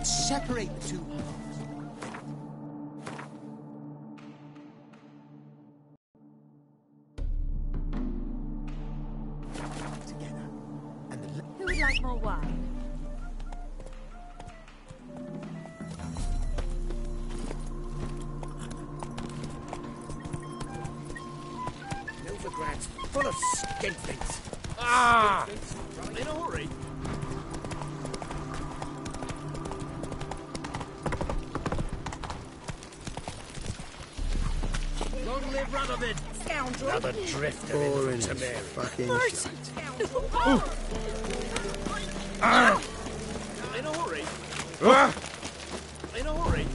Let's separate the two. Together. And the Who would like more wine? Novigrads full of skinflints. Ah! Right. In a hurry. Long live Radovid! Scoundrel! Another drift of Boring it to as Mary. fucking Mercy, shite. scoundrel! In a hurry. Ah! In a hurry.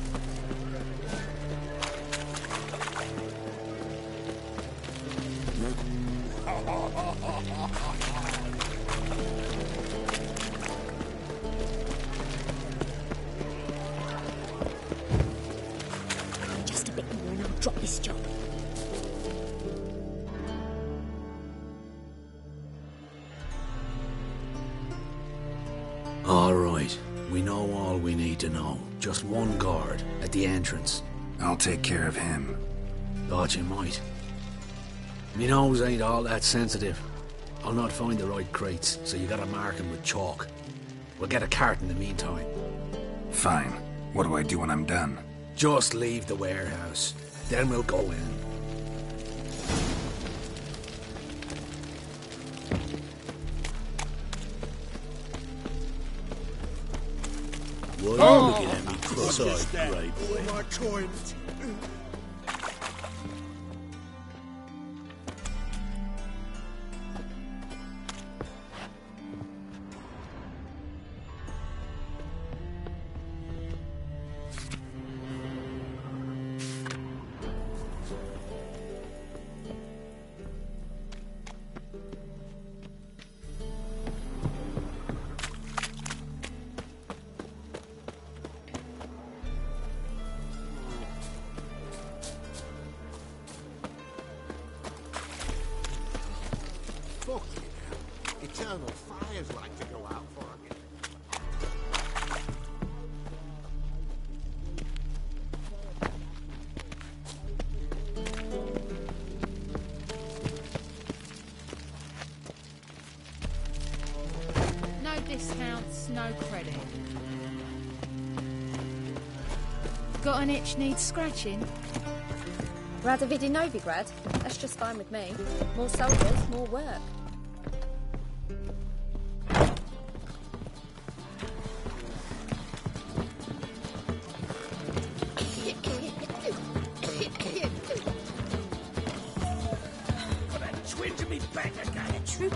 Just a bit more and I'll drop this job. All right. We know all we need to know. Just one guard at the entrance. I'll take care of him. Thought you might. Me nose ain't all that sensitive. I'll not find the right crates, so you gotta mark 'em with chalk. We'll get a cart in the meantime. Fine. What do I do when I'm done? Just leave the warehouse. Then we'll go in. Why are you looking at me cross-eyed, grey boy? My coins. Fuck you now. Eternal fires like to go out for me. No discounts, no credit. Got an itch needs scratching? Radovid in Novigrad? That's just fine with me. More soldiers, more work. Got a twinge of me back again. Troop.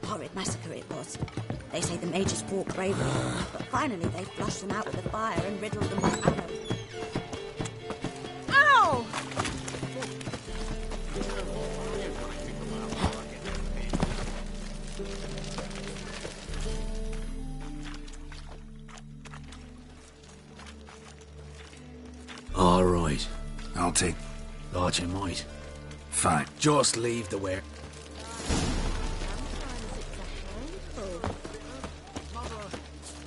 Horrid massacre it was. They say the mages fought bravely, but finally they flushed them out with a fire and riddled them with arrows. Ow! All right. I'll take... Thought you might. Fine. Just leave the ware.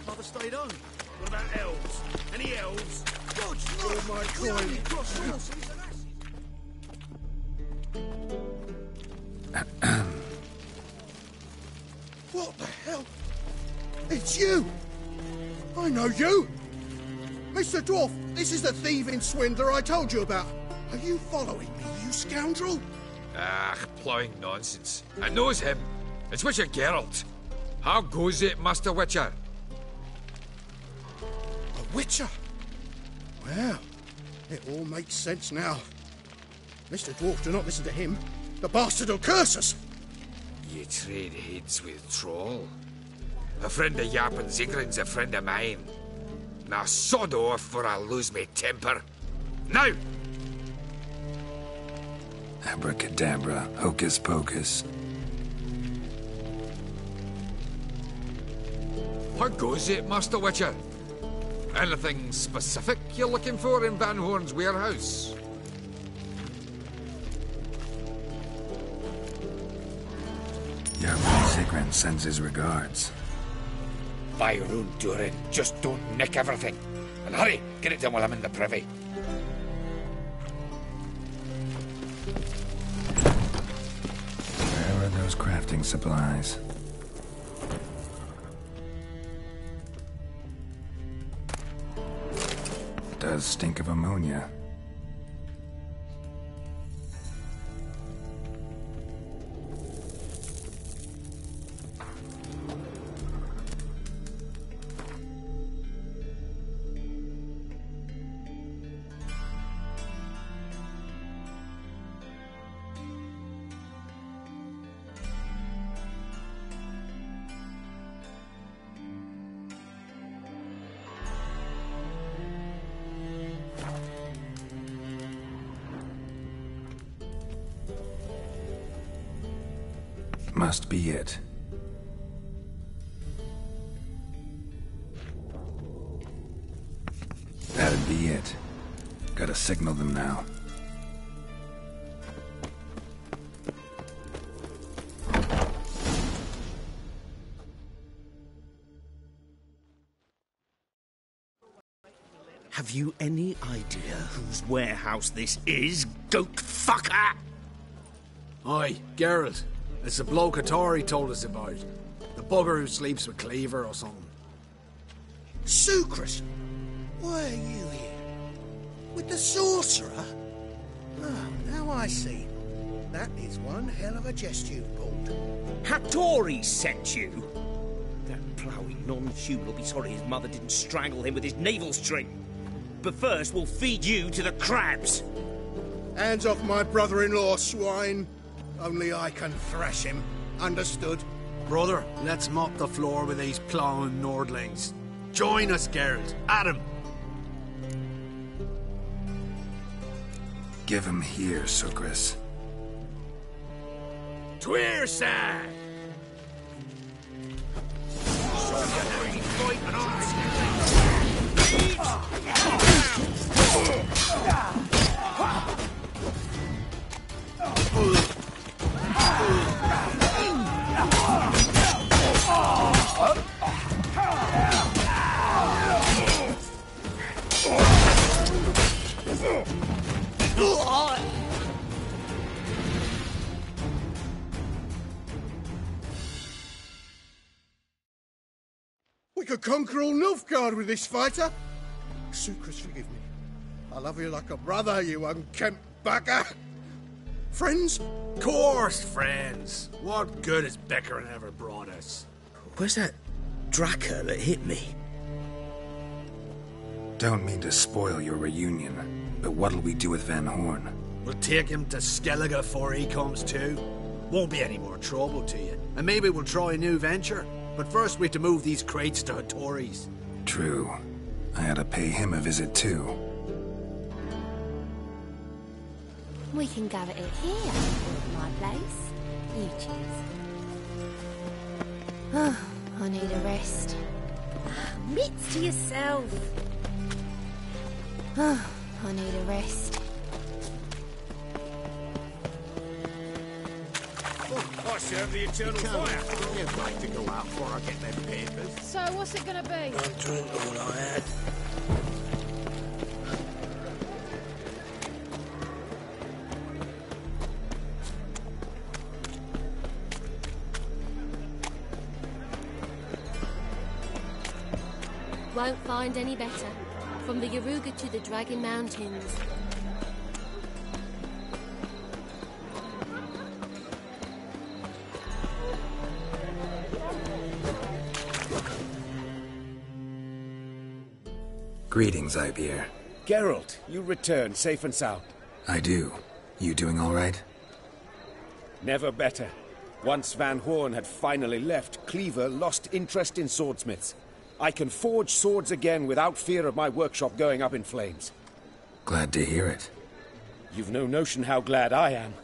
Mother stayed on. What about elves? Any elves? God, Oh, my coin. What the hell? It's you! I know you! Mr. Dwarf, this is the thieving swindler I told you about. Are you following me, you scoundrel? Ah, ploughing nonsense. I knows him. It's Witcher Geralt. How goes it, Master Witcher? A witcher? Well, it all makes sense now. Mr. Dwarf, do not listen to him. The bastard will curse us. You trade heads with Troll. A friend of Yap and Zigrin's a friend of mine. Now sod off for I lose my temper. Now! Abracadabra, hocus pocus. How goes it, Master Witcher? Anything specific you're looking for in Van Horn's warehouse? Your Zigrin sends his regards. By Rune Durin, just don't nick everything. And hurry, get it done while I'm in the privy. Where are those crafting supplies? Does stink of ammonia. Must be it. That'd be it. Gotta signal them now. Have you any idea whose warehouse this is, goat fucker? Aye, Geralt. It's the bloke Atari told us about. The bugger who sleeps with Cleaver or something. Sucrus, why are you here? With the sorcerer? Oh, now I see. That is one hell of a jest you've pulled. Hattori sent you? That ploughing non-human will be sorry his mother didn't strangle him with his navel string. But first, we'll feed you to the crabs. Hands off my brother-in-law, swine. Only I can thrash him. Understood? Brother, let's mop the floor with these plowing Nordlings. Join us, Geralt. Adam. Give him here, Sucrus. Tweerside! We could conquer all Nilfgaard with this fighter. Sucrus, forgive me. I love you like a brother, you unkempt bugger. Friends? Course, friends. What good has Beckering ever brought us? Where's that Draka that hit me? Don't mean to spoil your reunion, but what'll we do with Van Horn? We'll take him to Skellige before he comes too. Won't be any more trouble to you. And maybe we'll try a new venture. But first we have to move these crates to Hattori's. True. I ought to pay him a visit too. We can gather it here, my place. You choose. Oh, I need a rest. Mitts to yourself. Oh, I need a rest. I serve the eternal fire. You'd like to go out before I get them papers. So, what's it gonna be? I drink all I had. Won't find any better. From the Yaruga to the Dragon Mountains. Greetings, Ivier. Geralt, you return safe and sound. I do. You doing all right? Never better. Once Van Horn had finally left, Cleaver lost interest in swordsmiths. I can forge swords again without fear of my workshop going up in flames. Glad to hear it. You've no notion how glad I am.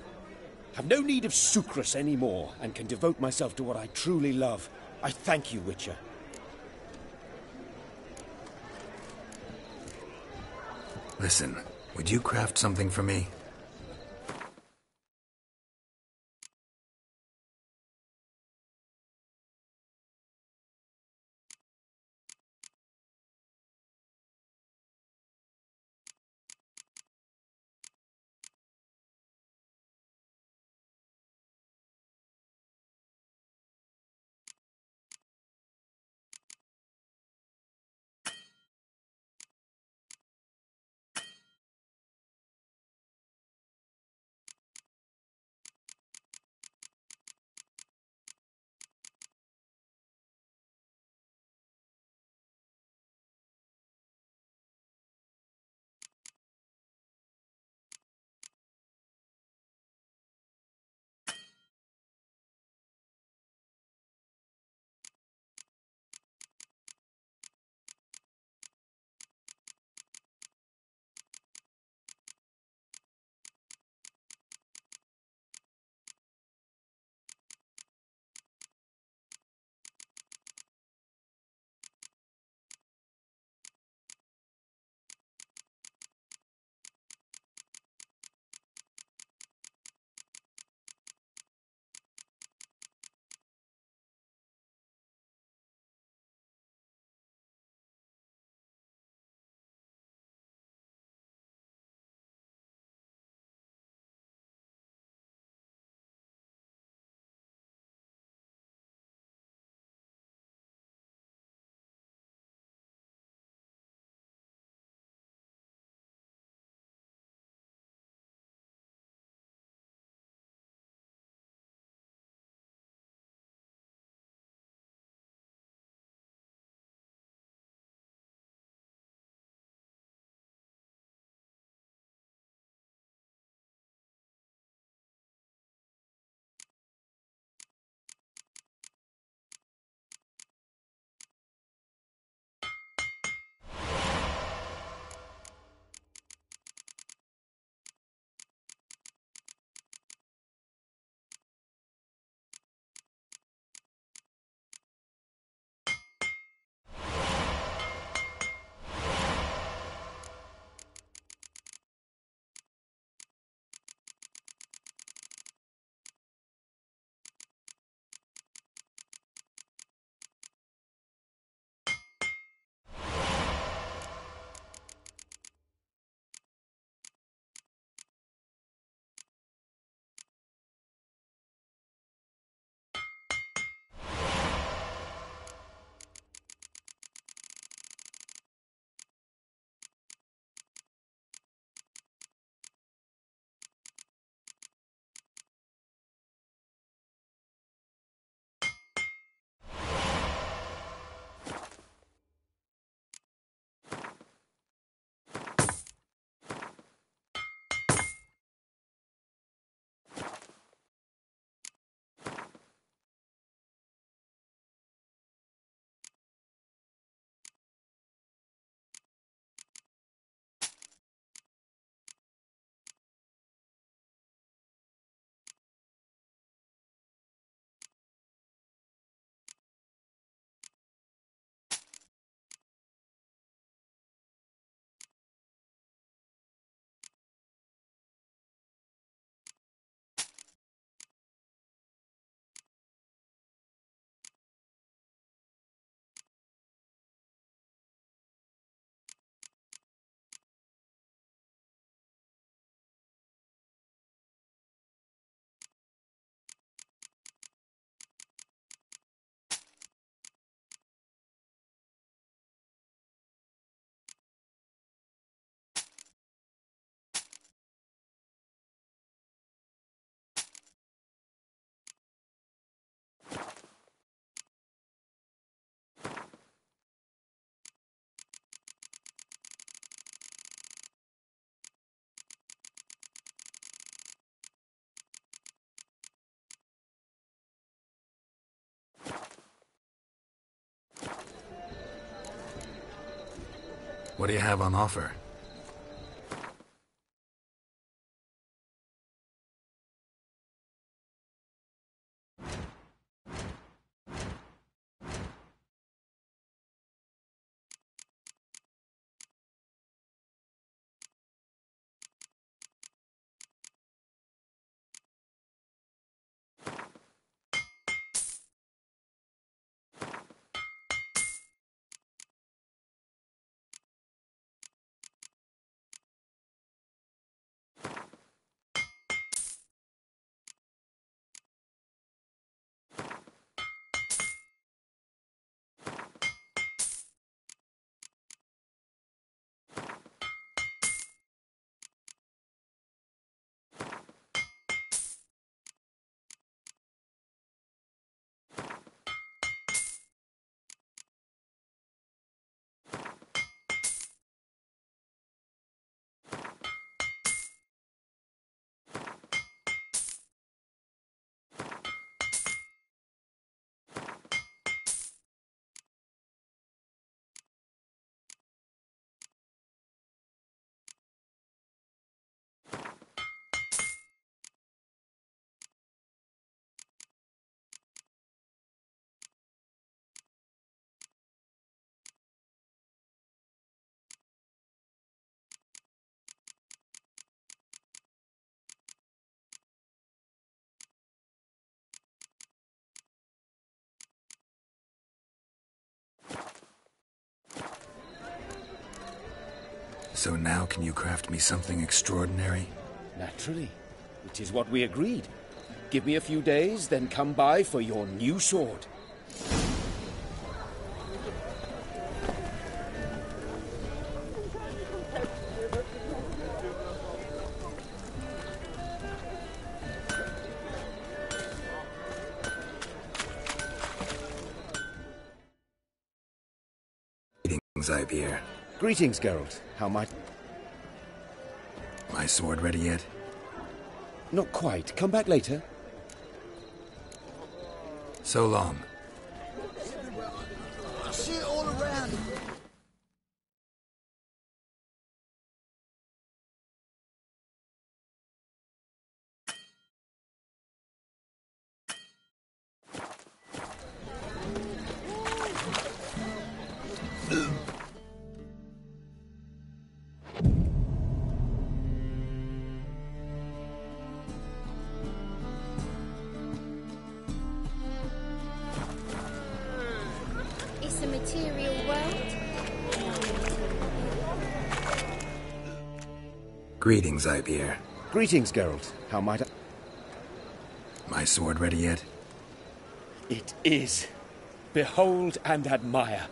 Have no need of sucrus anymore, and can devote myself to what I truly love. I thank you, Witcher. Listen, would you craft something for me? What do you have on offer? So now can you craft me something extraordinary? Naturally. It is what we agreed. Give me a few days, then come by for your new sword. Greetings, Ibeer. Greetings, Geralt. How might... My sword ready yet? Not quite. Come back later. So long. I see it all around. It's a material world. Greetings, Ibeer. Greetings, Geralt. How might I... My sword ready yet? It is. Behold and admire.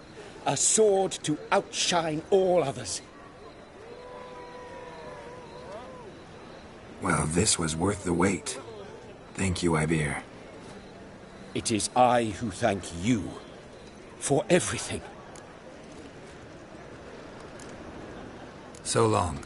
A sword to outshine all others. Well, this was worth the wait. Thank you, Ibeer. It is I who thank you for everything. So long.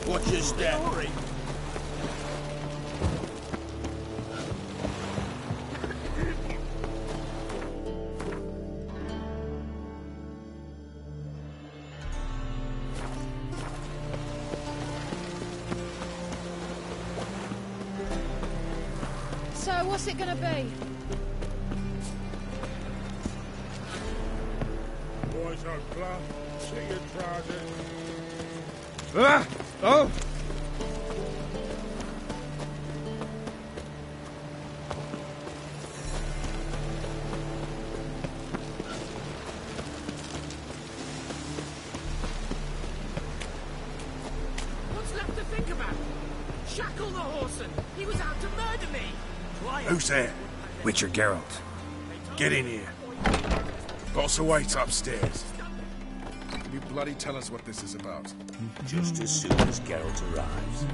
Watch your step. So, what's it gonna be? Boys on club, see your trousers. Ah! Oh! What's left to think about? Shackle the horseman. He was out to murder me. Who's there? Witcher Geralt. Get in here. Boss awaits upstairs. Can you bloody tell us what this is about? Just as soon as Geralt arrives.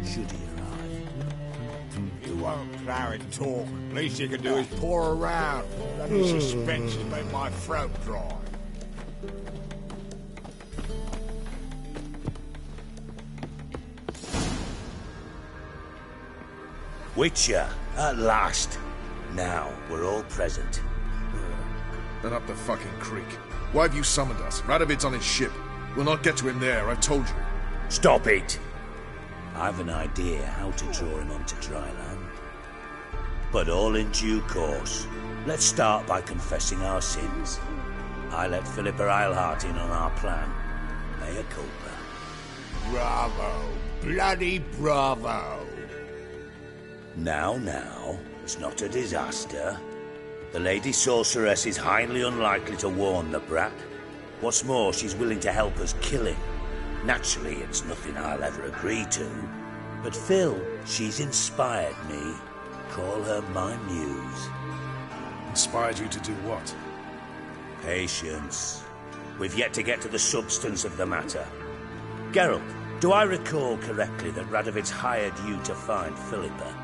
Should he arrive? You won't plough and talk. Least you can do is pour around. Bloody suspense has made my throat dry. Witcher, at last. Now we're all present. Then up the fucking creek. Why have you summoned us? Radovid's on his ship. We'll not get to him there, I've told you. Stop it! I've an idea how to draw him onto dry land. But all in due course. Let's start by confessing our sins. I let Philippa Eilhart in on our plan. Mea culpa. Bravo. Bloody bravo. Now, it's not a disaster. The Lady Sorceress is highly unlikely to warn the brat. What's more, she's willing to help us kill him. Naturally, it's nothing I'll ever agree to. But Phil, she's inspired me. Call her my muse. Inspired you to do what? Patience. We've yet to get to the substance of the matter. Geralt, do I recall correctly that Radovid's hired you to find Philippa?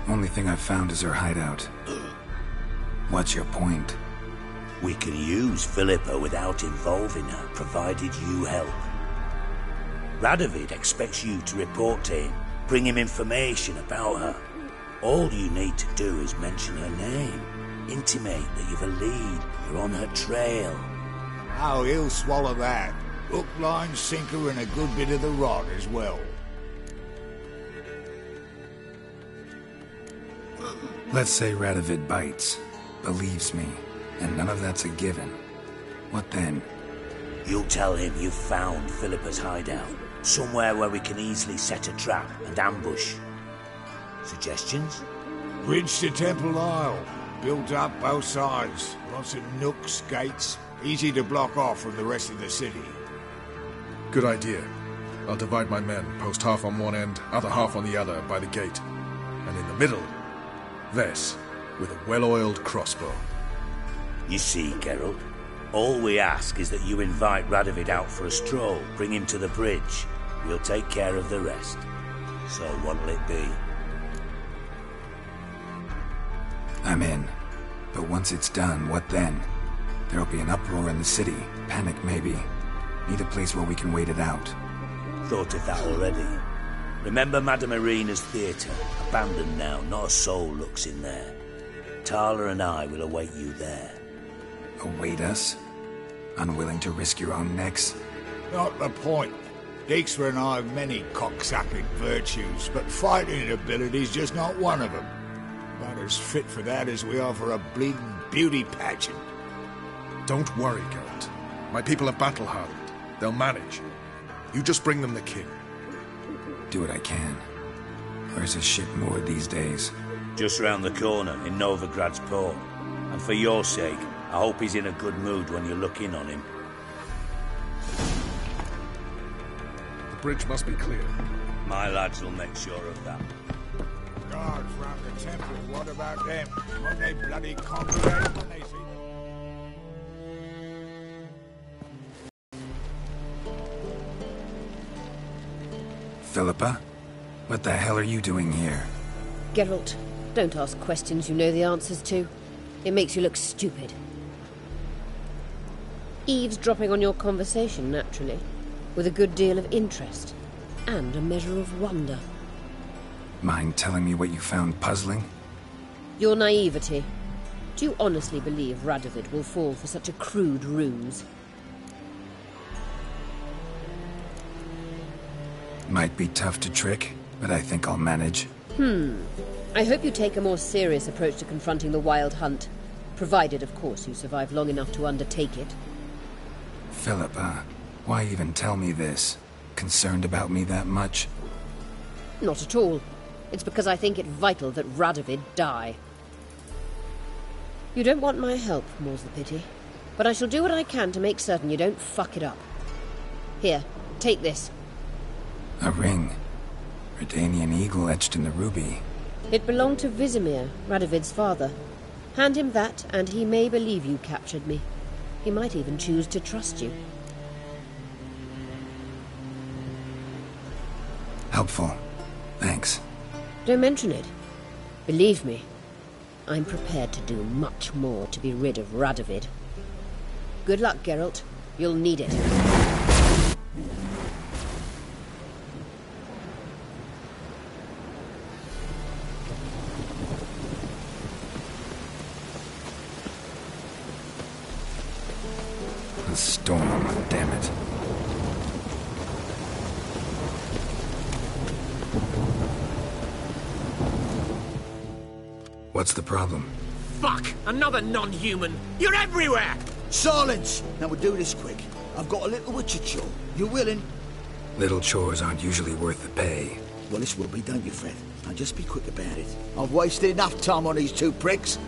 Only thing I've found is her hideout. What's your point? We can use Philippa without involving her, provided you help. Radovid expects you to report to him, bring him information about her. All you need to do is mention her name, intimate that you've a lead, you're on her trail. Oh, he'll swallow that. Hook, line, sinker, and a good bit of the rod as well. Let's say Radovid bites, believes me, and none of that's a given. What then? You'll tell him you've found Philippa's hideout, somewhere where we can easily set a trap and ambush. Suggestions? Bridge to Temple Isle. Built up both sides. Lots of nooks, gates. Easy to block off from the rest of the city. Good idea. I'll divide my men, post half on one end, other half on the other, by the gate. And in the middle, Vess, with a well-oiled crossbow. You see, Geralt, all we ask is that you invite Radovid out for a stroll, bring him to the bridge. We'll take care of the rest. So what'll it be? I'm in. But once it's done, what then? There'll be an uproar in the city. Panic, maybe. Need a place where we can wait it out. Thought of that already. Remember Madame Irina's theatre? Abandoned now, not a soul looks in there. Tala and I will await you there. Await us? Unwilling to risk your own necks? Not the point. Dijkstra and I have many cocksucking virtues, but fighting ability's just not one of them. About as fit for that as we are for a bleeding beauty pageant. Don't worry, Geralt. My people are battle-hardened. They'll manage. You just bring them the king. Do what I can. Where's his ship moored these days? Just round the corner, in Novigrad's port. And for your sake, I hope he's in a good mood when you look in on him. The bridge must be clear. My lads will make sure of that. Guards round the temple, what about them? Won't they bloody congregate when they see them? Philippa? What the hell are you doing here? Geralt, don't ask questions you know the answers to. It makes you look stupid. Eavesdropping on your conversation, naturally, with a good deal of interest, and a measure of wonder. Mind telling me what you found puzzling? Your naivety. Do you honestly believe Radovid will fall for such a crude ruse? Might be tough to trick, but I think I'll manage. I hope you take a more serious approach to confronting the Wild Hunt. Provided, of course, you survive long enough to undertake it. Philippa, why even tell me this? Concerned about me that much? Not at all. It's because I think it vital that Radovid die. You don't want my help, more's the pity. But I shall do what I can to make certain you don't fuck it up. Here, take this. A ring. Redanian eagle etched in the ruby. It belonged to Vizimir, Radovid's father. Hand him that, and he may believe you captured me. He might even choose to trust you. Helpful. Thanks. Don't mention it. Believe me, I'm prepared to do much more to be rid of Radovid. Good luck, Geralt. You'll need it. A storm, damn it. What's the problem? Fuck! Another non-human! You're everywhere! Silence! Now we'll do this quick. I've got a little witcher chore. You willing? Little chores aren't usually worth the pay. Well, this will be, don't you, Fred? Now just be quick about it. I've wasted enough time on these two pricks.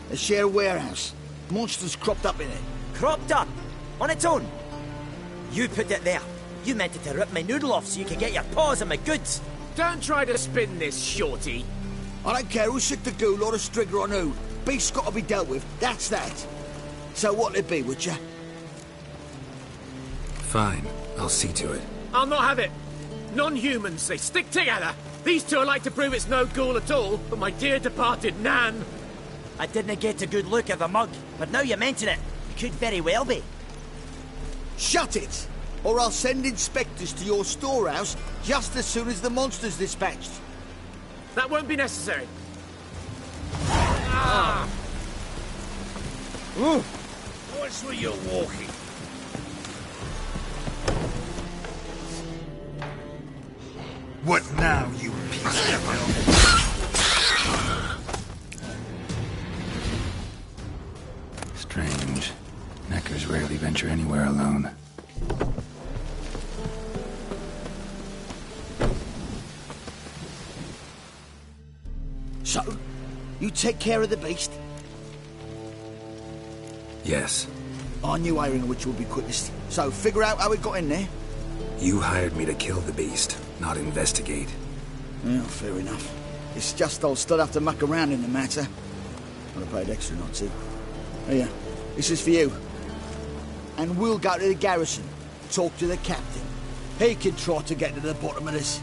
They share a warehouse. Monsters cropped up in it. Cropped up? On its own? You put it there. You meant it to rip my noodle off so you could get your paws on my goods. Don't try to spin this, shorty. I don't care who's sick the ghoul or the strigger on who. Beast's got to be dealt with. That's that. So what'll it be, would ya? Fine. I'll see to it. I'll not have it. Non-humans, they stick together. These two are like to prove it's no ghoul at all, but my dear departed Nan. I didn't get a good look at the mug, but now you mention it, it could very well be. Shut it! Or I'll send inspectors to your storehouse just as soon as the monster's dispatched. That won't be necessary. Ooh. Watch where you're walking. What now, you piece of hell? Strange. Neckers rarely venture anywhere alone. So, you take care of the beast? Yes. I knew hiring which would be quickest. So, figure out how it got in there. You hired me to kill the beast, not investigate. Well, fair enough. It's just I'll still have to muck around in the matter. I'd have paid extra not to. Here, this is for you. And we'll go to the garrison, talk to the captain. He can try to get to the bottom of this.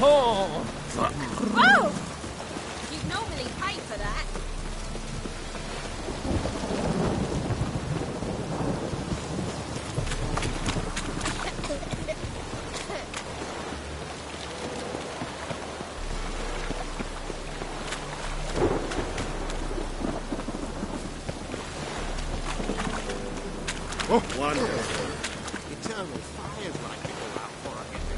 Oh! Whoa! You'd normally pay for that. Wonderful. Eternal fires like it all out before I get to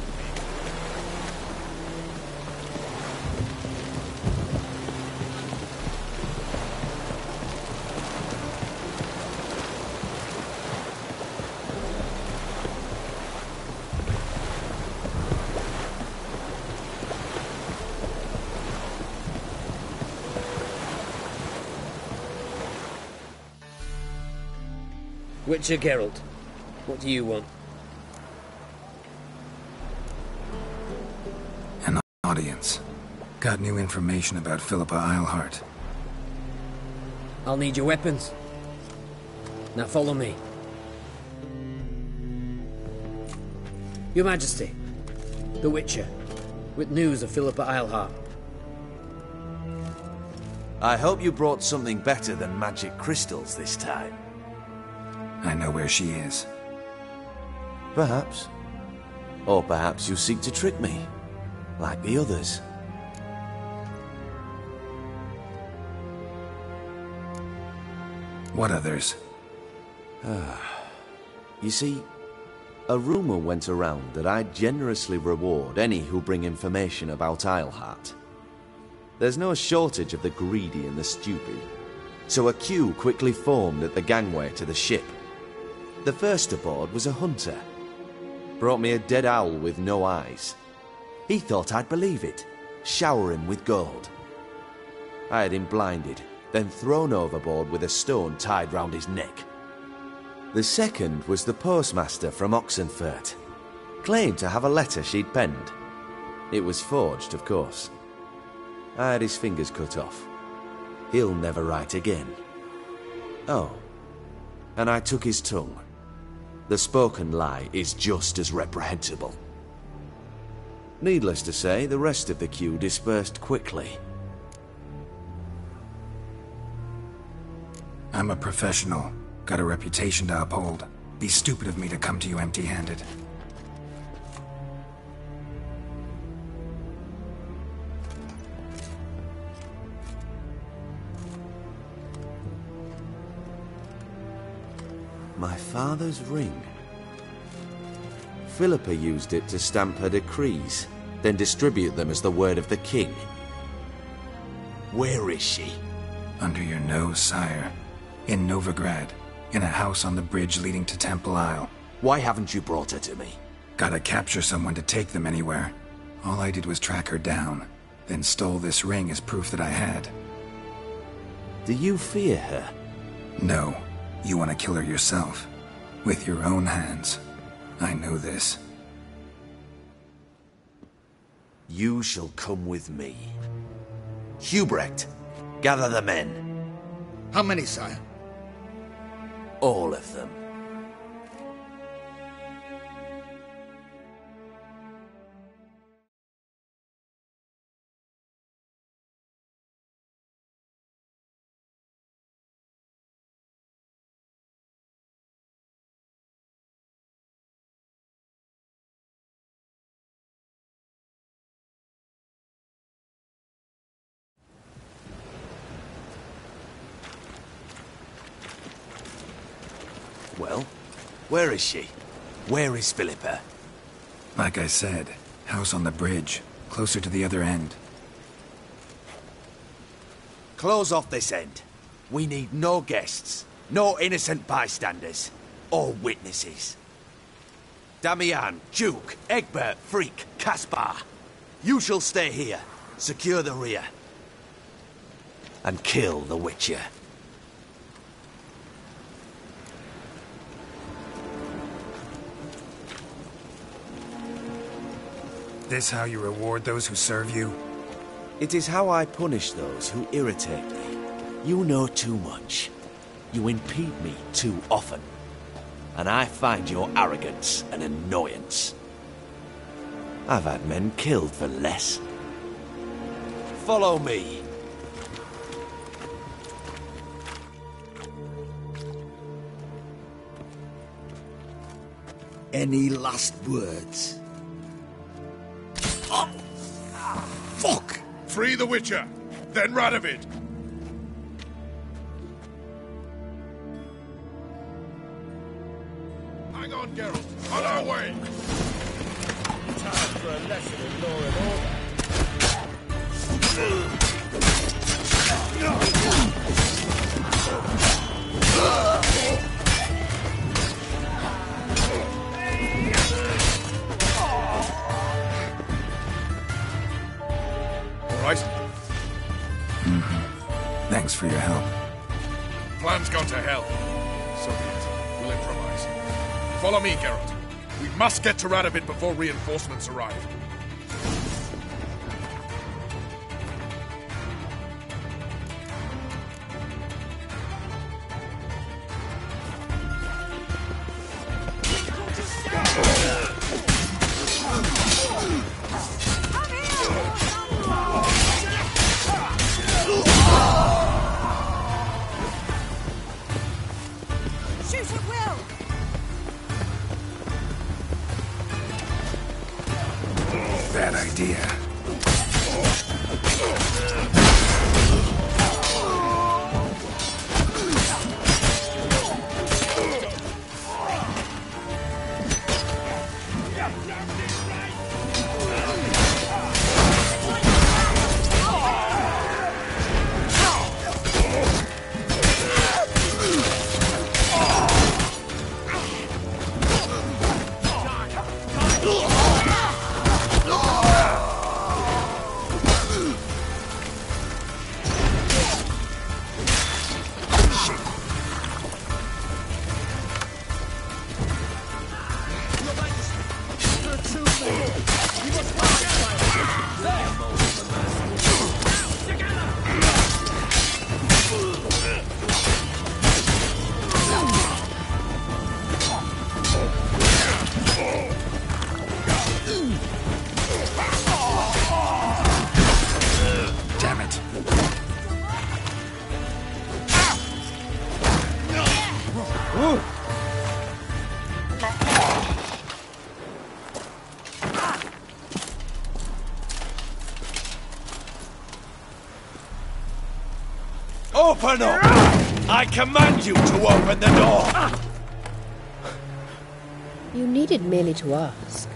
Witcher Geralt, what do you want? An audience. Got new information about Philippa Eilhart. I'll need your weapons. Now follow me. Your Majesty, the Witcher, with news of Philippa Eilhart. I hope you brought something better than magic crystals this time. I know where she is. Perhaps. Or perhaps you seek to trick me, like the others. What others? You see, a rumor went around that I generously reward any who bring information about Eilhart. There's no shortage of the greedy and the stupid, so a queue quickly formed at the gangway to the ship. The first aboard was a hunter. Brought me a dead owl with no eyes. He thought I'd believe it, shower him with gold. I had him blinded, then thrown overboard with a stone tied round his neck. The second was the postmaster from Oxenfurt. Claimed to have a letter she'd penned. It was forged, of course. I had his fingers cut off. He'll never write again. Oh, and I took his tongue. The spoken lie is just as reprehensible. Needless to say, the rest of the queue dispersed quickly. I'm a professional. Got a reputation to uphold. Be stupid of me to come to you empty-handed. My father's ring. Philippa used it to stamp her decrees, then distribute them as the word of the king. Where is she? Under your nose, sire. In Novigrad. In a house on the bridge leading to Temple Isle. Why haven't you brought her to me? Gotta capture someone to take them anywhere. All I did was track her down, then stole this ring as proof that I had. Do you fear her? No. You want to kill her yourself. With your own hands. I know this. You shall come with me. Hubrecht, gather the men. How many, sire? All of them. Well, where is she? Where is Philippa? Like I said, house on the bridge, closer to the other end. Close off this end. We need no guests, no innocent bystanders, or witnesses. Damian, Duke, Egbert, Freak, Caspar. You shall stay here, secure the rear, and kill the Witcher. This how you reward those who serve you? It is how I punish those who irritate me. You know too much. You impede me too often. And I find your arrogance an annoyance. I've had men killed for less. Follow me. Any last words? Oh. Fuck! Free the Witcher, then Radovid. On our way! Time for a lesson in law and order. All right? Mm-hmm. Thanks for your help. Plan's gone to hell. So be it. We'll improvise. Follow me, Geralt. We must get to Radovid before reinforcements arrive. Bad idea. Open up! I command you to open the door! You needed merely to ask.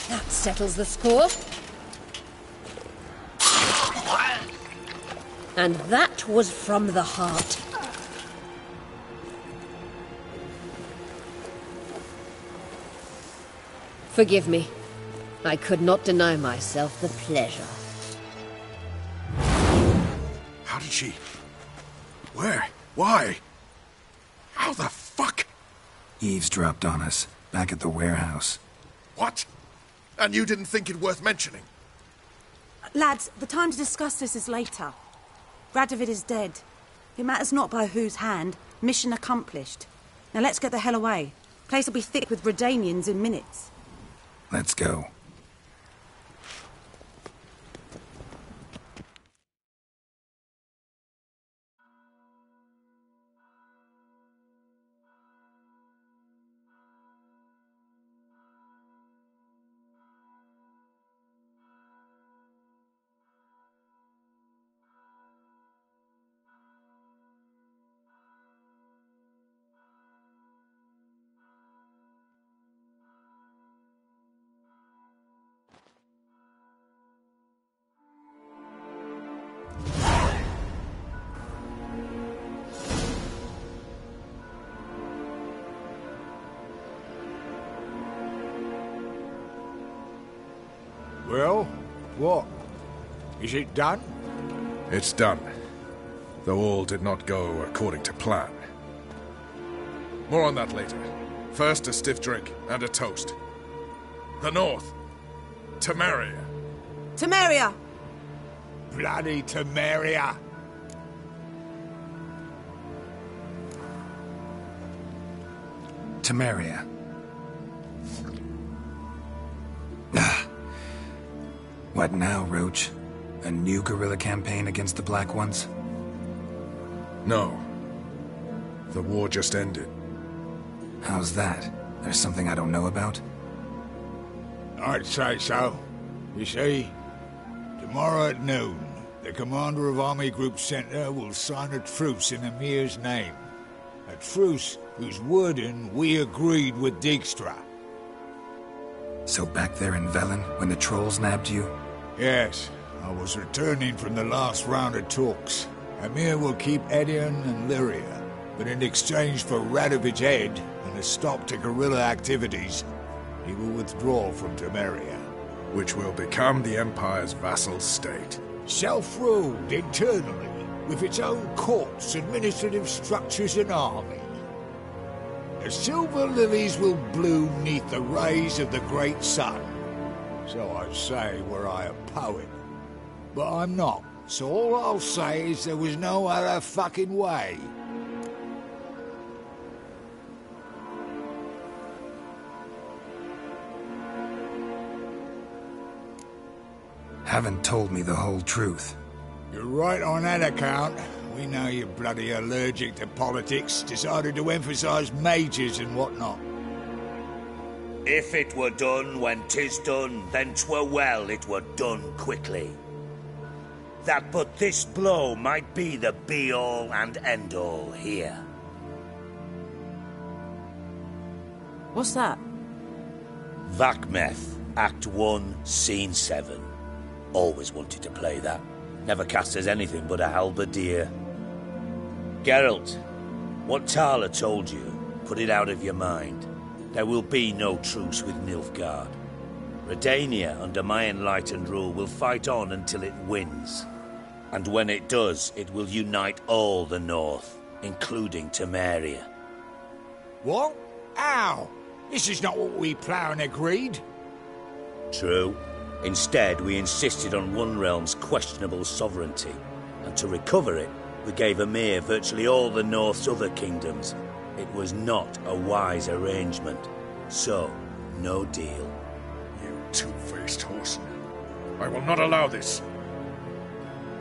That settles the score. And that was from the heart. Forgive me. I could not deny myself the pleasure. How did she... Where? Why? How the fuck? Eavesdropped on us, back at the warehouse. What? And you didn't think it worth mentioning? Lads, the time to discuss this is later. Radovid is dead. It matters not by whose hand. Mission accomplished. Now let's get the hell away. Place will be thick with Redanians in minutes. Let's go. Well, what? Is it done? It's done. Though all did not go according to plan. More on that later. First, a stiff drink and a toast. The North. Temeria. Temeria! Bloody Temeria! Temeria. What now, Roach? A new guerrilla campaign against the Black Ones? No. The war just ended. How's that? There's something I don't know about? I'd say so. You see, tomorrow at noon, the commander of Army Group Center will sign a truce in Emir's name. A truce whose wording we agreed with Dijkstra. So back there in Velen, when the trolls nabbed you? Yes, I was returning from the last round of talks. Emir will keep Edion and Lyria, but in exchange for Radovid's head and a stop to guerrilla activities, he will withdraw from Temeria. Which will become the Empire's vassal state. Self-ruled internally, with its own courts, administrative structures and army. The silver lilies will bloom neath the rays of the great sun. So I say were I a poet. But I'm not, so all I'll say is there was no other fucking way. Haven't told me the whole truth. You're right on that account. We know you're bloody allergic to politics, decided to emphasize majors and whatnot. If it were done when 'tis done, then 'twere well it were done quickly. That but this blow might be the be-all and end-all here. What's that? Vakmeth, Act 1, Scene 7. Always wanted to play that. Never cast as anything but a halberdier. Geralt, what Tala told you, put it out of your mind. There will be no truce with Nilfgaard. Redania, under my enlightened rule, will fight on until it wins. And when it does, it will unite all the North, including Temeria. What? How? This is not what we Plough agreed. True. Instead, we insisted on one realm's questionable sovereignty, and to recover it, we gave Emir virtually all the North's other kingdoms. It was not a wise arrangement, so no deal. You two-faced horseman. I will not allow this.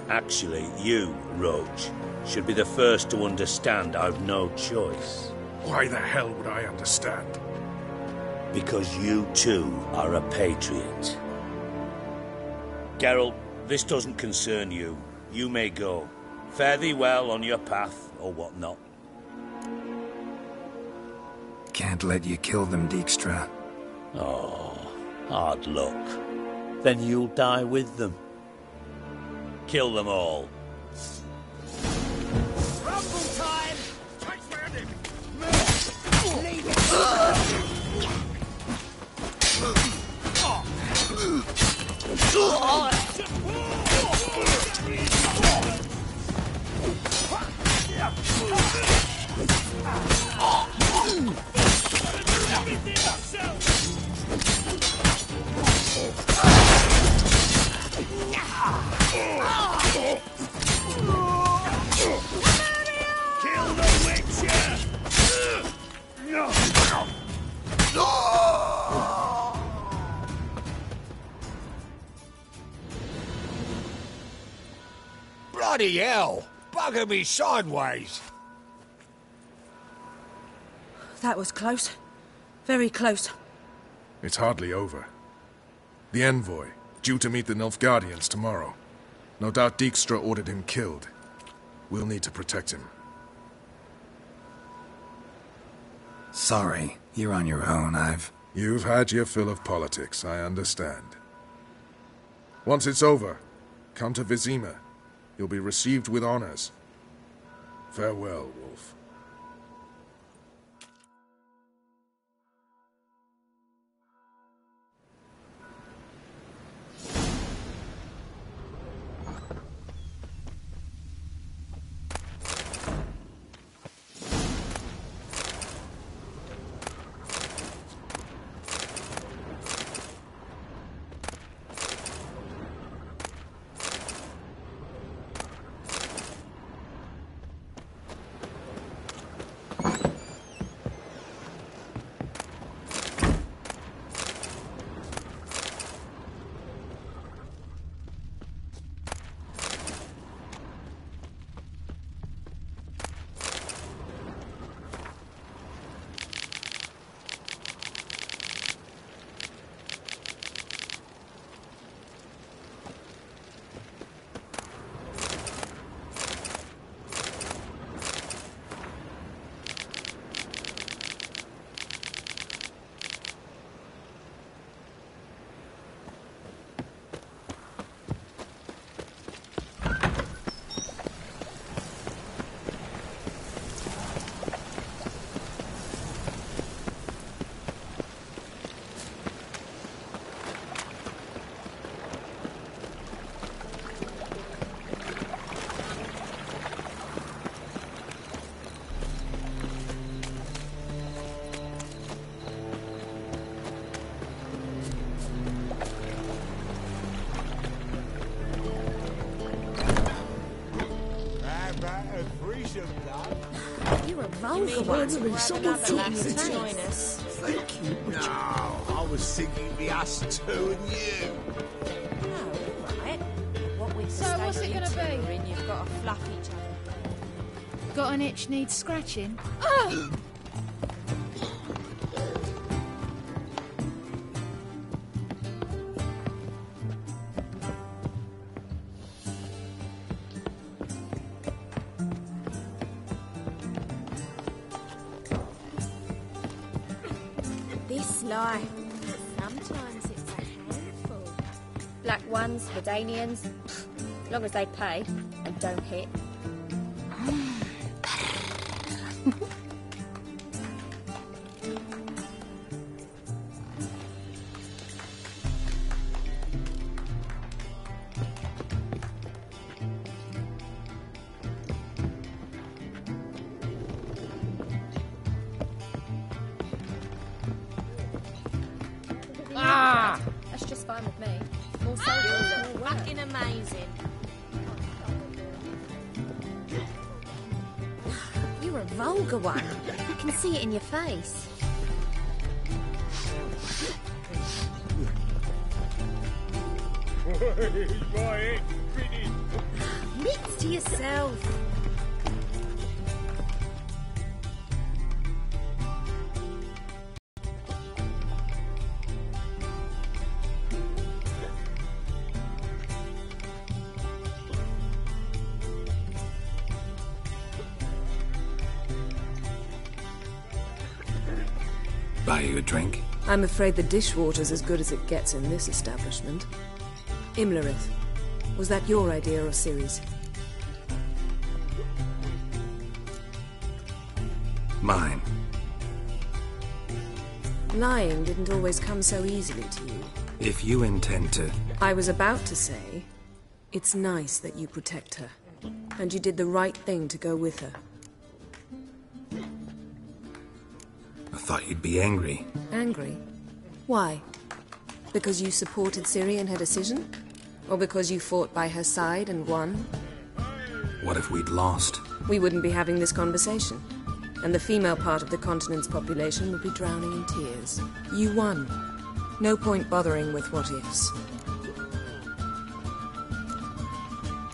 Actually, you, Roach, should be the first to understand I've no choice. Why the hell would I understand? Because you too are a patriot. Geralt, this doesn't concern you. You may go. Fare thee well on your path, or whatnot. Can't let you kill them, Dijkstra. Oh, hard luck. Then you'll die with them. Kill them all. Rumble time! Leave it! Kill the Witcher! Bloody hell! Bugger me sideways! That was close. Very close. It's hardly over. The envoy, due to meet the Nilfgaardians tomorrow. No doubt Dijkstra ordered him killed. We'll need to protect him. Sorry, you're on your own. You've had your fill of politics, I understand. Once it's over, come to Vizima. You'll be received with honors. Farewell, Wolf. about a threesome, lad. You're a vulgar one. Someone Someone to join us. Thank you, no, I was thinking the us two and you. Right. What we So what's it gonna be? And you've got to fluff each other. Got an itch needs scratching? This life. Sometimes it's a handful. Black ones, Redanians. As long as they pay and don't hit. That's just fine with me. More soldiers, more work. Fucking amazing. You're a vulgar one. I can see it in your face. Mix to yourself. Buy you a drink? I'm afraid the dishwater's as good as it gets in this establishment. Imlerith, was that your idea or Ciri's? Mine. Lying didn't always come so easily to you. If you intend to... I was about to say, it's nice that you protect her. And you did the right thing to go with her. I thought you'd be angry. Angry? Why? Because you supported Ciri in her decision? Or because you fought by her side and won? What if we'd lost? We wouldn't be having this conversation. And the female part of the continent's population would be drowning in tears. You won. No point bothering with what ifs.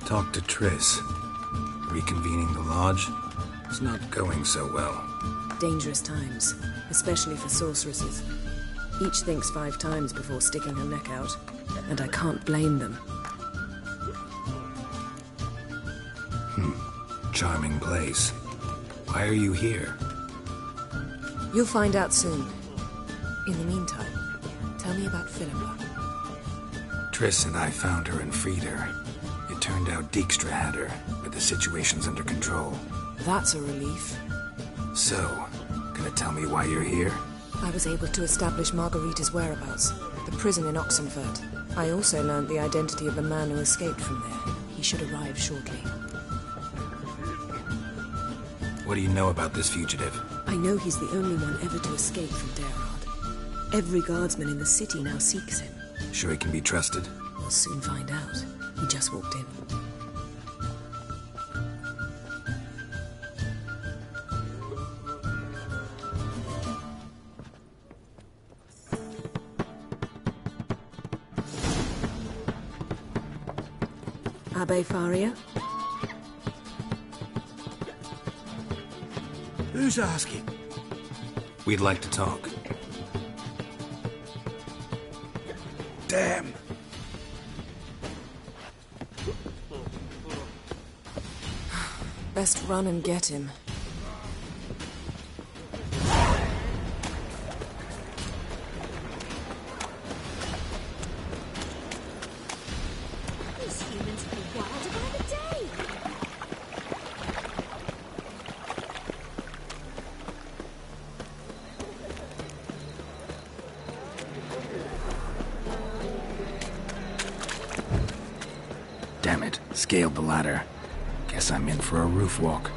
Talk to Triss. Reconvening the lodge? It's not going so well. Dangerous times, especially for sorceresses. Each thinks 5 times before sticking her neck out, and I can't blame them. Charming place. Why are you here? You'll find out soon. In the meantime, tell me about Philippa. Triss and I found her and freed her. It turned out Dijkstra had her, but the situation's under control. That's a relief. So, gonna tell me why you're here? I was able to establish Margarita's whereabouts, the prison in Oxenfurt. I also learned the identity of a man who escaped from there. He should arrive shortly. What do you know about this fugitive? I know he's the only one ever to escape from Derard. Every guardsman in the city now seeks him. Sure he can be trusted? We'll soon find out. He just walked in. Abbe Faria? Who's asking? We'd like to talk. Damn. Best run and get him. These humans are wilder by the day. Damn it, scaled the ladder. Guess I'm in for a roof walk.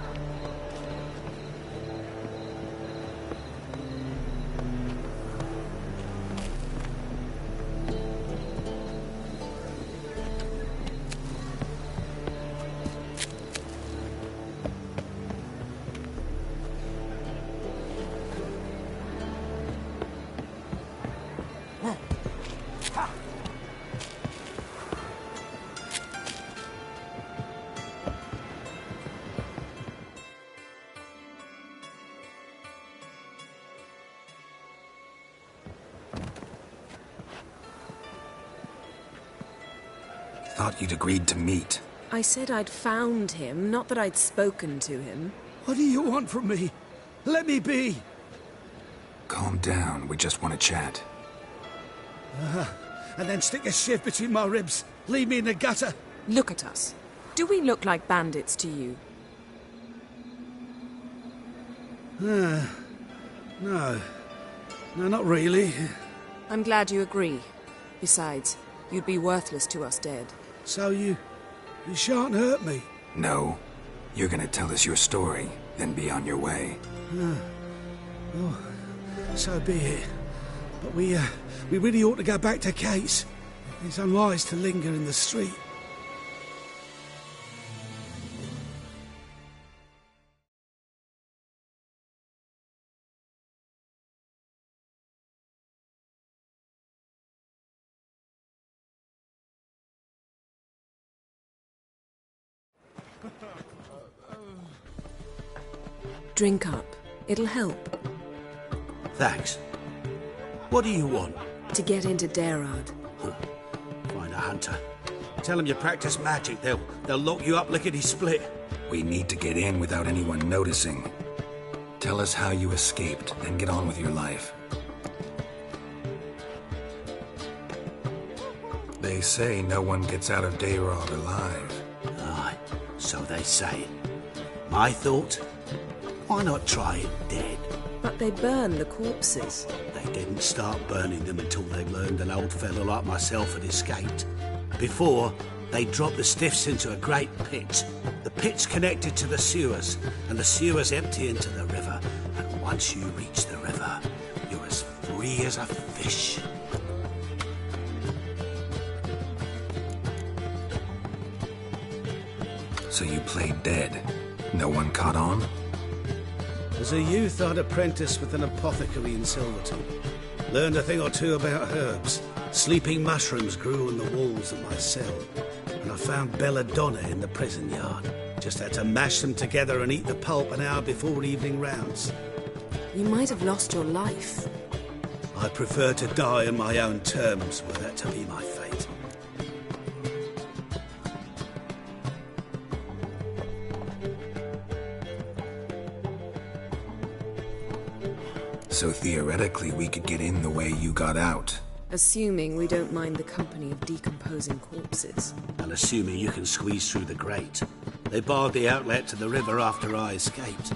thought you'd agreed to meet. I said I'd found him, not that I'd spoken to him. What do you want from me? Let me be. Calm down, we just want to chat. And then stick a shiv between my ribs. Leave me in the gutter. Look at us. Do we look like bandits to you? No. No, not really. I'm glad you agree. Besides, you'd be worthless to us dead. So you shan't hurt me? No. You're gonna tell us your story, then be on your way. Oh, so be it. But we really ought to go back to Kate's. It's unwise to linger in the street. Drink up. It'll help. Thanks. What do you want? To get into Dayrad. Find a hunter. Tell them you practice magic. They'll lock you up lickety-split. We need to get in without anyone noticing. Tell us how you escaped, then get on with your life. They say no one gets out of Dayrad alive. Aye, so they say. My thought? Why not try it dead? But they burn the corpses. They didn't start burning them until they learned an old fellow like myself had escaped. Before, they dropped the stiffs into a great pit. The pit's connected to the sewers, and the sewers empty into the river. And once you reach the river, you're as free as a fish. So you played dead. No one caught on? As a youth, I'd apprenticed with an apothecary in Silverton. Learned a thing or two about herbs. Sleeping mushrooms grew on the walls of my cell. And I found belladonna in the prison yard. Just had to mash them together and eat the pulp an hour before evening rounds. You might have lost your life. I prefer to die on my own terms, were that to be my fate. So theoretically, we could get in the way you got out. Assuming we don't mind the company of decomposing corpses. And assuming you can squeeze through the grate. They barred the outlet to the river after I escaped.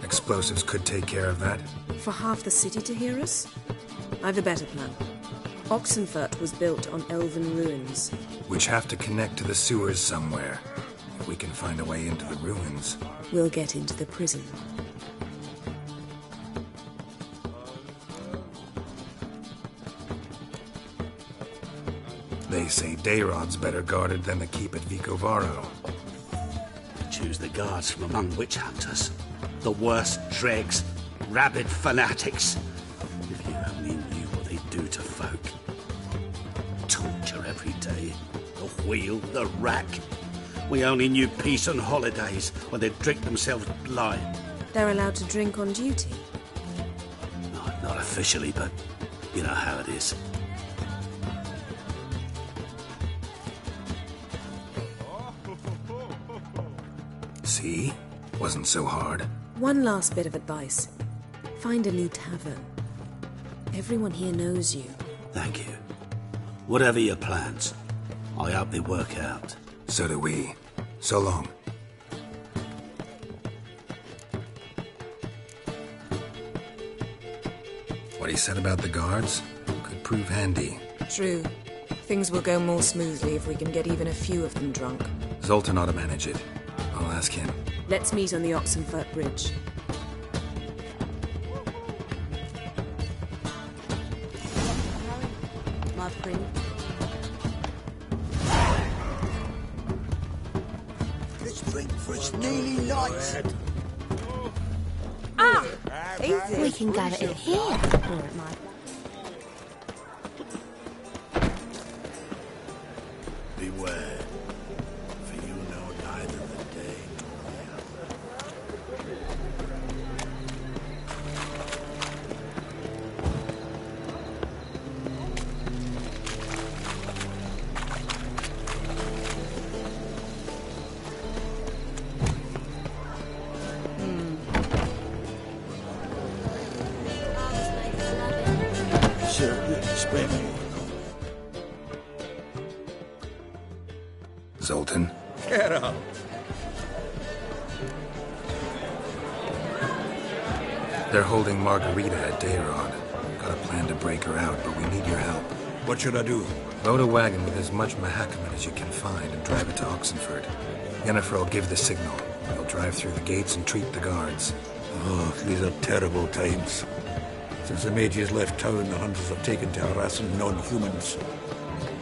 Explosives could take care of that. For half the city to hear us? I've a better plan. Oxenfurt was built on elven ruins. Which have to connect to the sewers somewhere. If we can find a way into the ruins. We'll get into the prison. They say Dayrod's better guarded than the keep at Vicovaro. Choose the guards from among witch hunters. The worst dregs, rabid fanatics. If you only knew what they do to folk. Torture every day. The wheel, the rack. We only knew peace on holidays when they'd drink themselves blind. They're allowed to drink on duty? Not officially, but you know how it is. See? Wasn't so hard. One last bit of advice. Find a new tavern. Everyone here knows you. Thank you. Whatever your plans, I hope they work out. So do we. So long. What he said about the guards could prove handy. True. Things will go more smoothly if we can get even a few of them drunk. Zoltan ought to manage it. I'll ask him. Let's meet on the Oxenfurt Bridge. My print. Let's drink for it's nearly night. Ah! Easy. We can gather it here, or it might. Beware, for you know neither the day nor the hour. Geralt. They're holding Margarita at Dayrod. Got a plan to break her out, but we need your help. What should I do? Load a wagon with as much Mahakaman as you can find and drive it to Oxenford. Yennefer will give the signal. They'll drive through the gates and treat the guards. Oh, these are terrible times. Since the mages left town, the hunters have taken to harassing non-humans.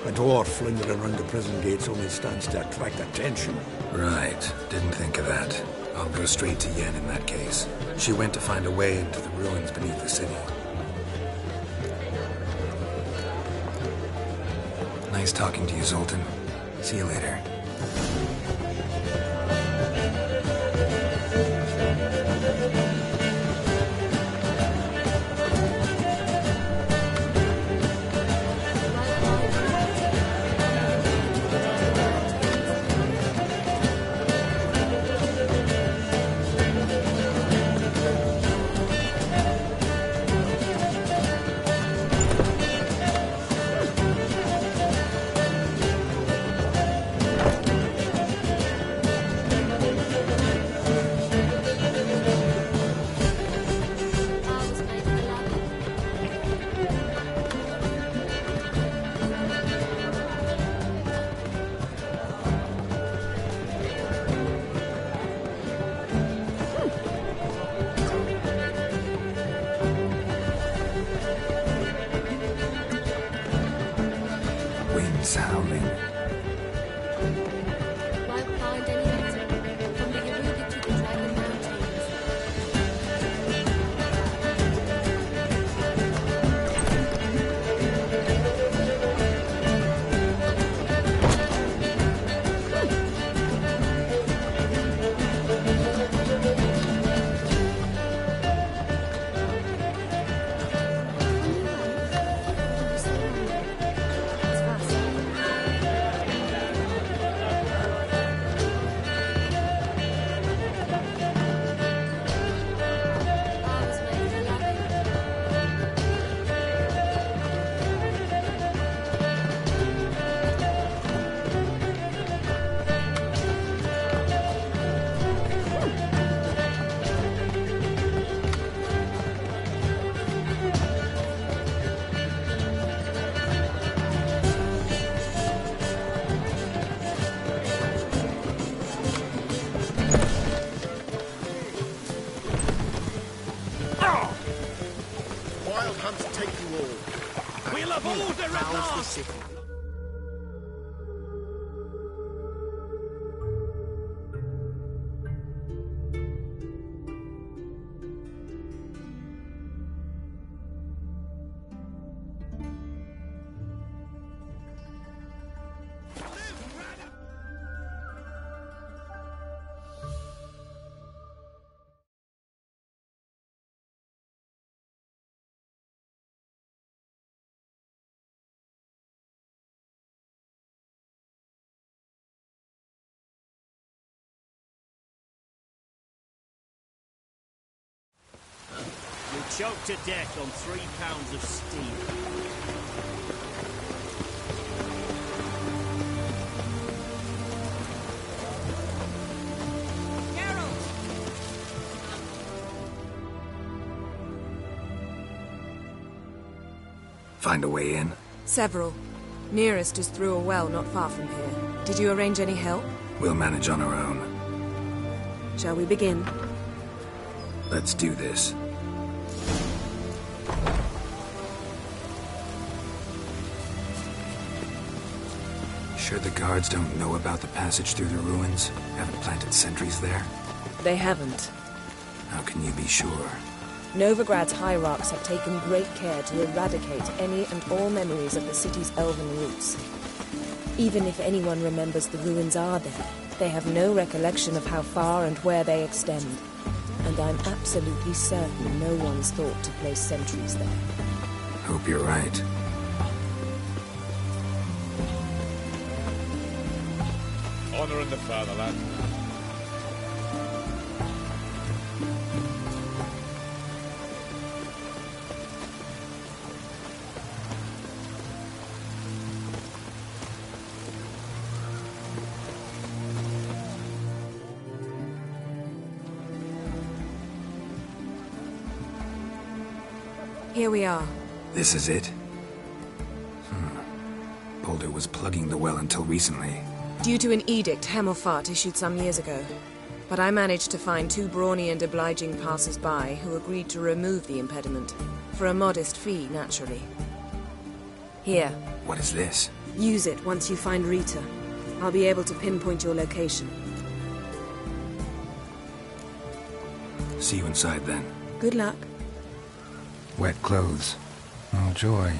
A dwarf lingering around the prison gates only stands to attract attention. Right. Didn't think of that. I'll go straight to Yen in that case. She went to find a way into the ruins beneath the city. Nice talking to you, Zoltan. See you later. Howling. Won't find any better. From the Yaruga to the Dragon Mountains. You're choked to death on 3 pounds of steel. Find a way in? Several. Nearest is through a well not far from here. Did you arrange any help? We'll manage on our own. Shall we begin? Let's do this. Sure the guards don't know about the passage through the ruins? Haven't planted sentries there? They haven't. How can you be sure? Novigrad's hierarchs have taken great care to eradicate any and all memories of the city's elven roots. Even if anyone remembers the ruins are there, they have no recollection of how far and where they extend. And I'm absolutely certain no one's thought to place sentries there. Hope you're right. Honor in the fatherland. Here we are. This is it? Boulder was plugging the well until recently. Due to an edict Hemmelfart issued some years ago. But I managed to find 2 brawny and obliging passers-by who agreed to remove the impediment. For a modest fee, naturally. Here. What is this? Use it once you find Rita. I'll be able to pinpoint your location. See you inside then. Good luck. Wet clothes. Oh, joy.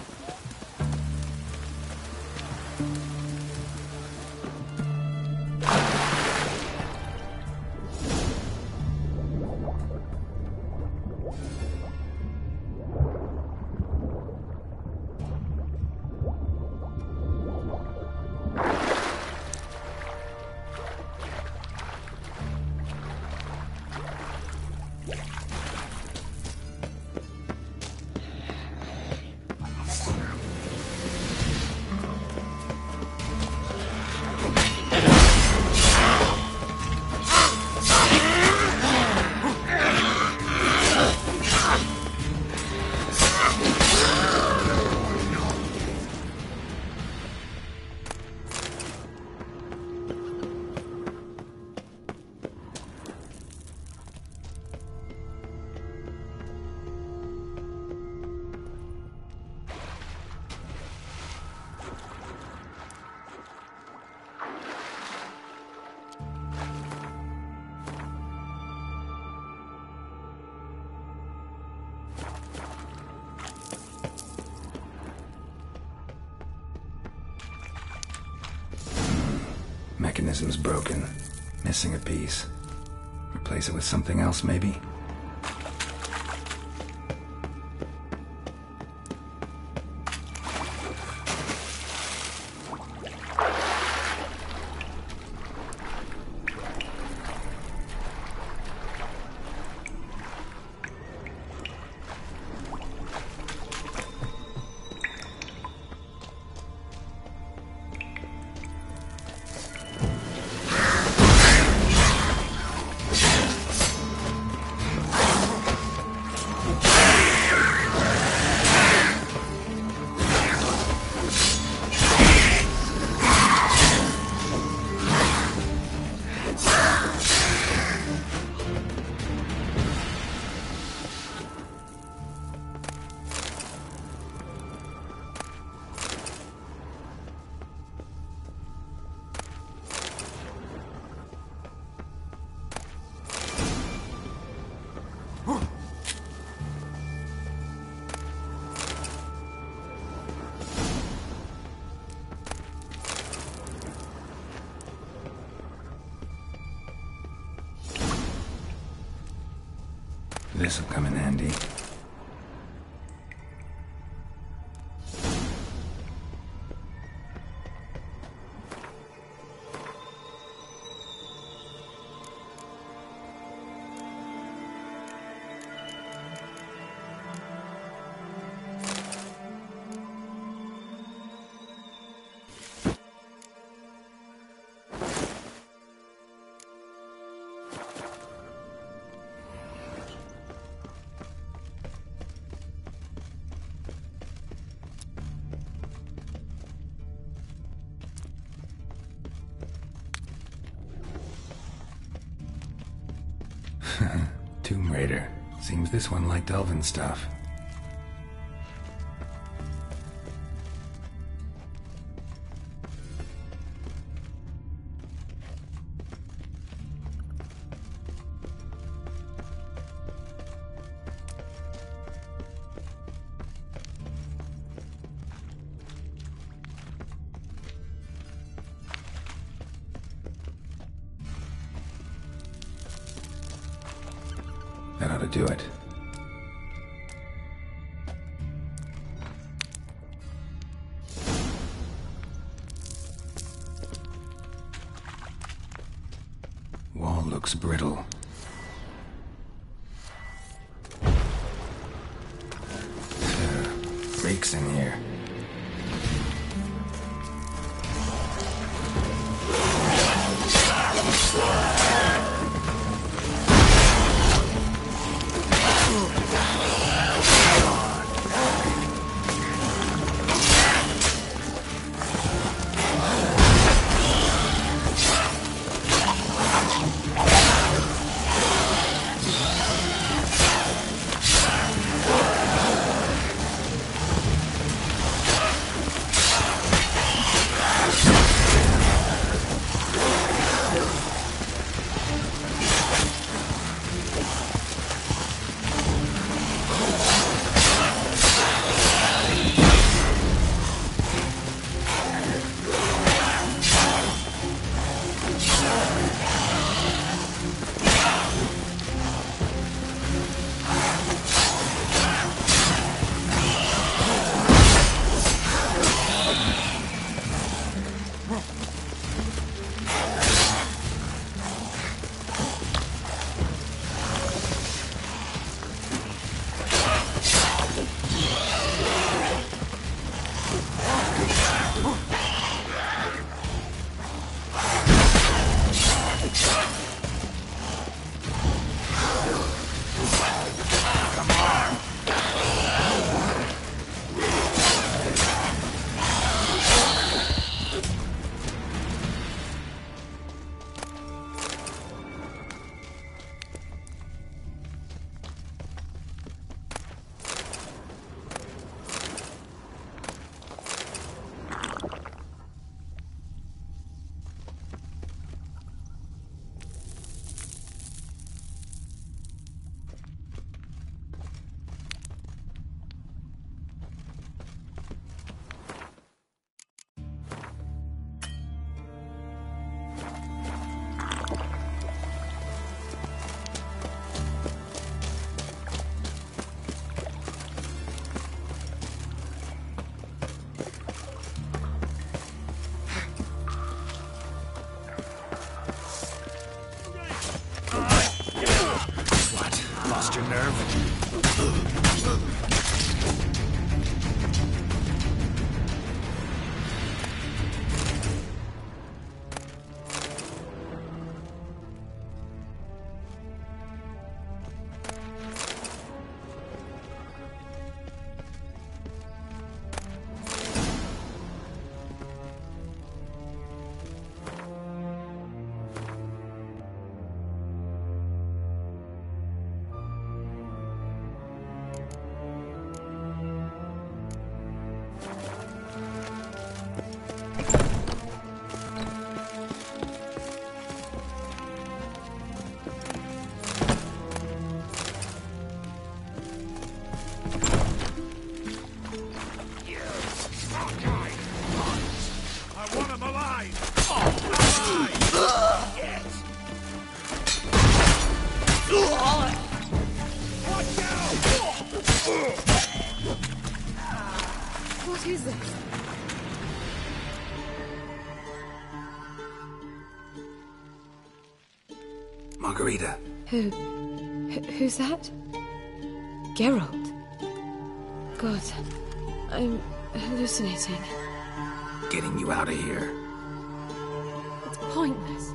Mechanism's broken. Missing a piece. Replace it with something else, maybe? This'll come in handy. Tomb Raider. Seems this one liked elven stuff. That ought to do it. Wall looks brittle. Breaks in here. Lost your nerve? What is this? Margarita. Who's that? Geralt. God, I'm hallucinating. Getting you out of here. It's pointless.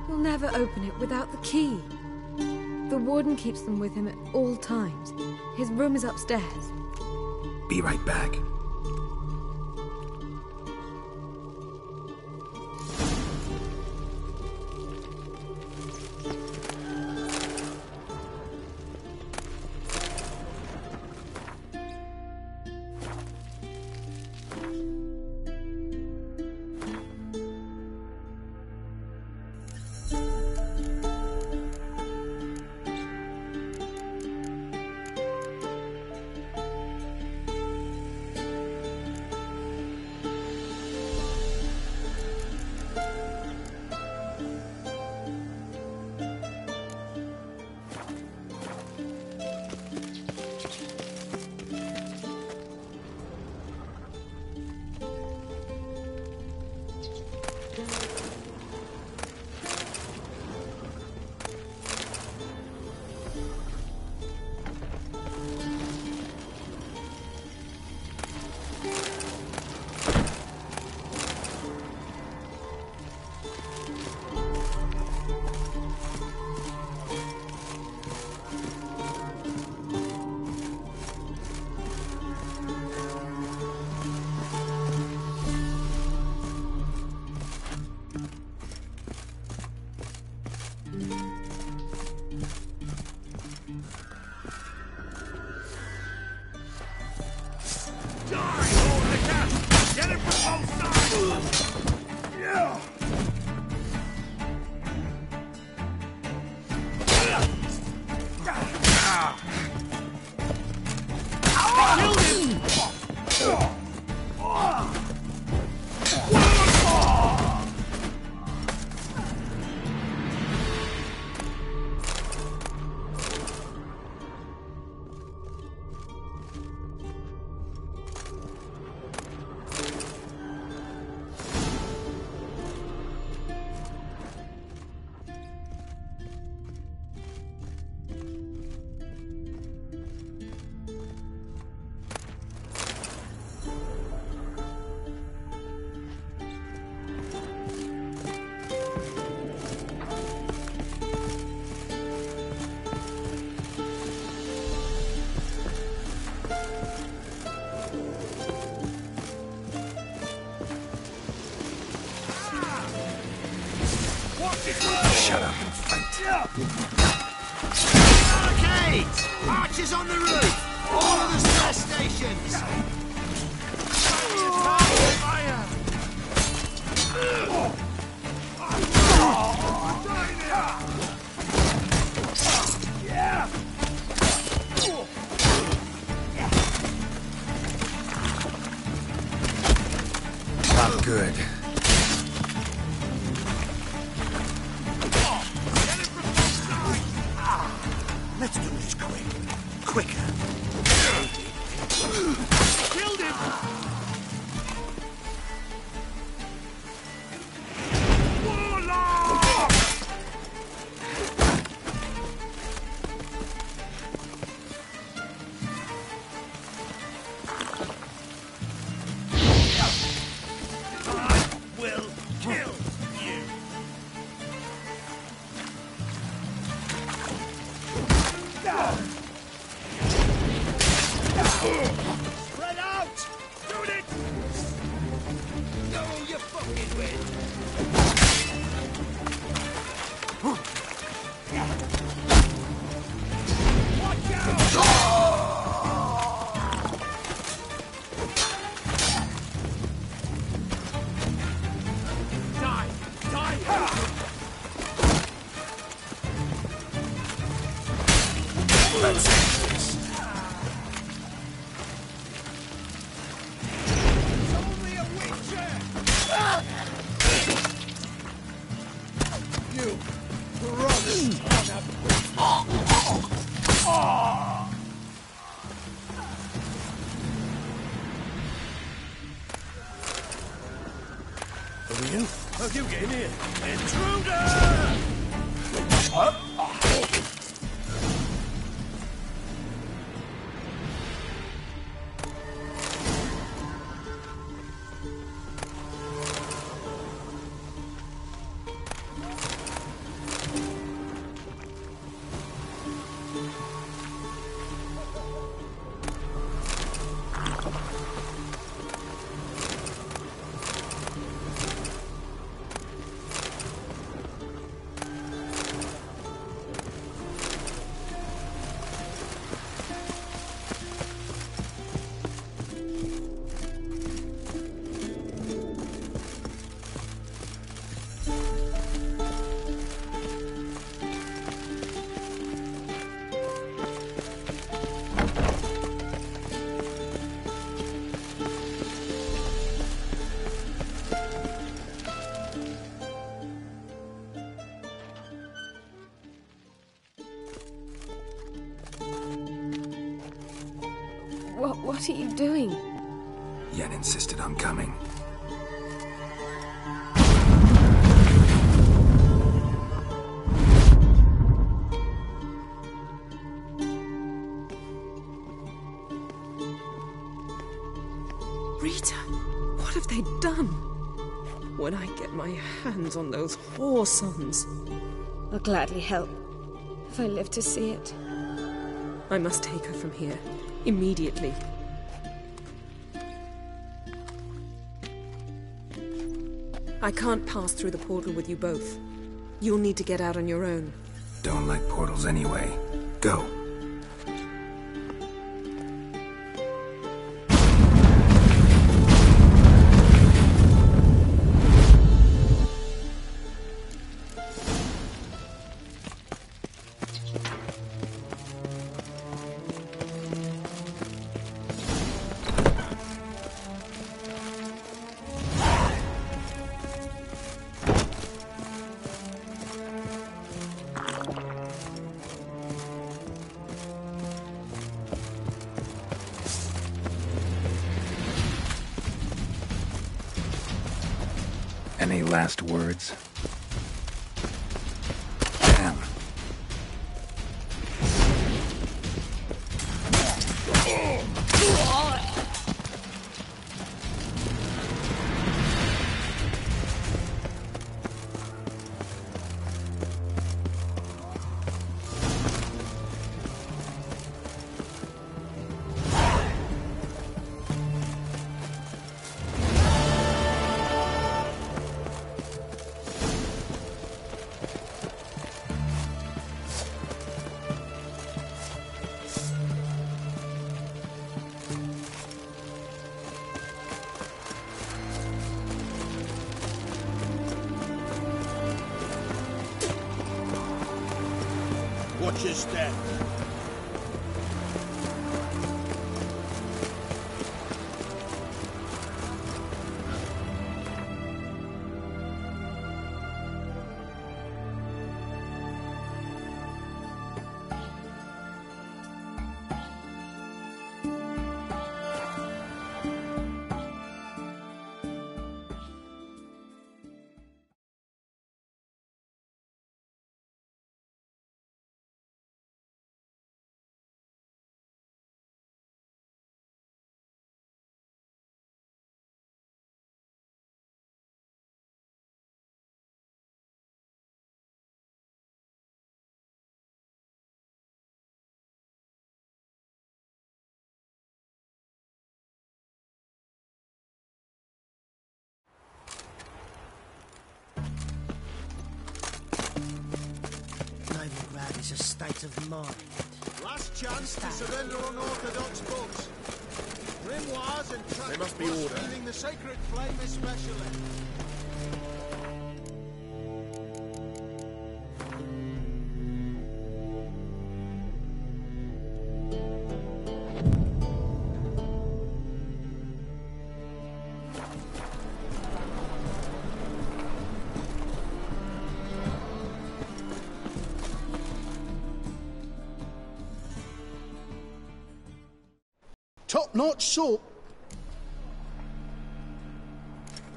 We'll never open it without the key. The warden keeps them with him at all times. His room is upstairs. Be right back. Shut up and fight. Barricades! Archers on the roof! All of the spare stations! Not good. Let's do this quick. Quicker. Killed him! Let's end this. You promised Who are you? How'd you get in here? Intruder! What are you doing? Yen insisted on coming. Rita, what have they done? When I get my hands on those whore sons. I'll gladly help, if I live to see it. I must take her from here, immediately. I can't pass through the portal with you both. You'll need to get out on your own. Don't like portals anyway. Go. Any last words? Damn. Watch your step. Is a state of mind. Last chance to surrender unorthodox books. Grimoires and They must be order. reading the sacred flame especially. Top-notch salt.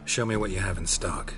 Show me what you have in stock.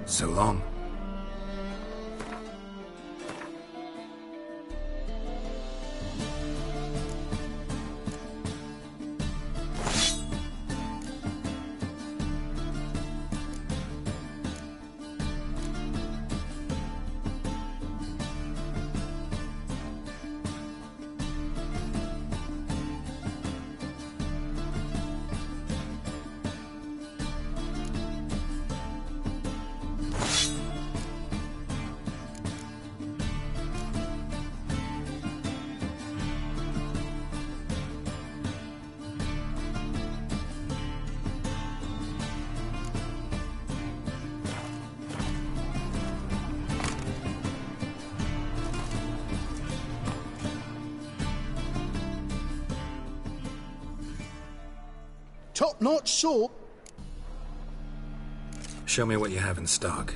So long. Top-notch salt. Show me what you have in stock.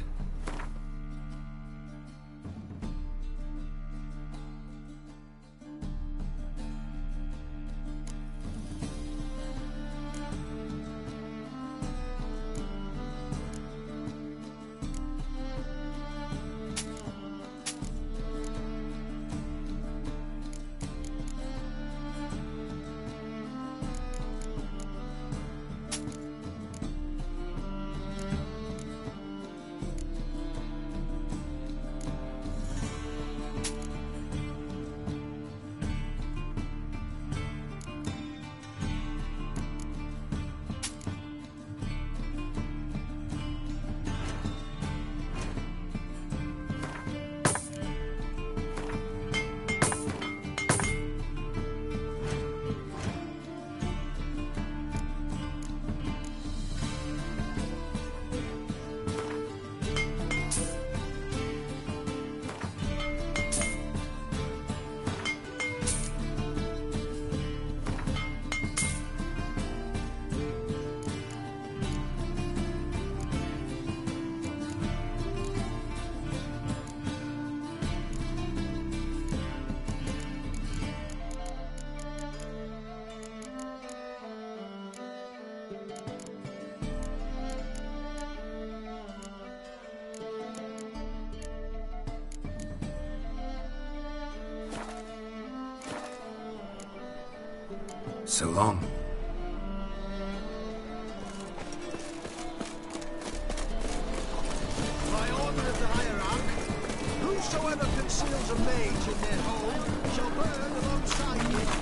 So long. By order of the hierarch, whosoever conceals a mage in their home shall burn alongside him.